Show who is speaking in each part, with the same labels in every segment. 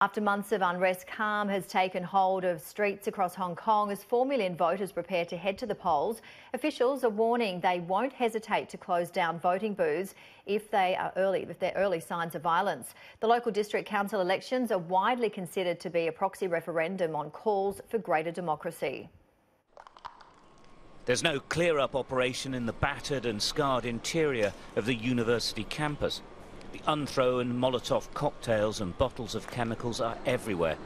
Speaker 1: After months of unrest, calm has taken hold of streets across Hong Kong as 4 million voters prepare to head to the polls. Officials are warning they won't hesitate to close down voting booths if they're early signs of violence. The local district council elections are widely considered to be a proxy referendum on calls for greater democracy.
Speaker 2: There's no clear-up operation in the battered and scarred interior of the university campus. The unthrown Molotov cocktails and bottles of chemicals are everywhere.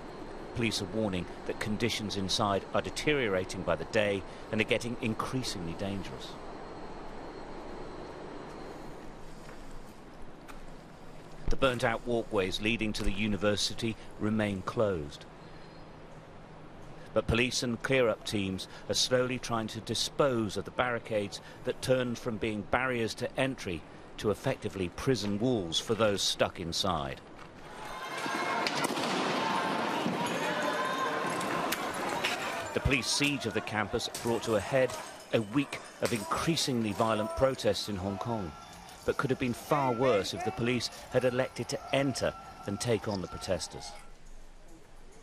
Speaker 2: Police are warning that conditions inside are deteriorating by the day and are getting increasingly dangerous. The burnt-out walkways leading to the university remain closed. But police and clear-up teams are slowly trying to dispose of the barricades that turned from being barriers to entry to effectively prison walls for those stuck inside. The police siege of the campus brought to a head a week of increasingly violent protests in Hong Kong, but could have been far worse if the police had elected to enter than take on the protesters.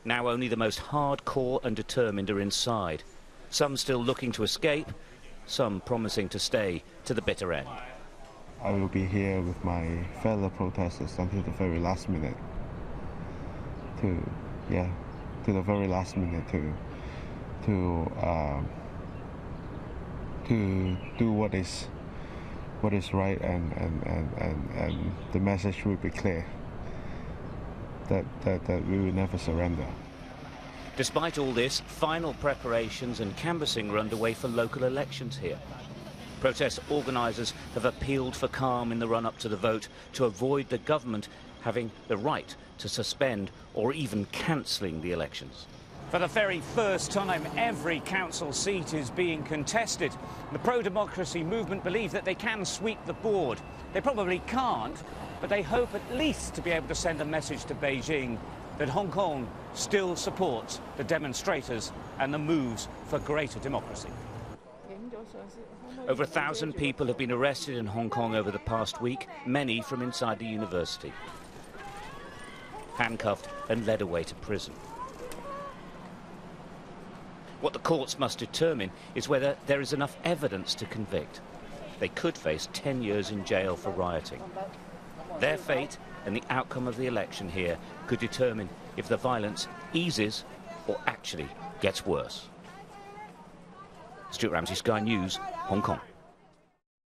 Speaker 2: Now only the most hardcore and determined are inside, some still looking to escape, some promising to stay to the bitter end.
Speaker 3: I will be here with my fellow protesters until the very last minute to do what is right, and the message will be clear that we will never surrender.
Speaker 2: Despite all this, final preparations and canvassing are underway for local elections here. Protest organisers have appealed for calm in the run-up to the vote to avoid the government having the right to suspend or even cancelling the elections.
Speaker 4: For the very first time, every council seat is being contested. The pro-democracy movement believe that they can sweep the board. They probably can't, but they hope at least to be able to send a message to Beijing that Hong Kong still supports the demonstrators and the moves for greater democracy.
Speaker 2: Over 1,000 people have been arrested in Hong Kong over the past week, many from inside the university, handcuffed and led away to prison. What the courts must determine is whether there is enough evidence to convict. They could face 10 years in jail for rioting. Their fate and the outcome of the election here could determine if the violence eases or actually gets worse. Stuart Ramsey, Sky News, Hong Kong.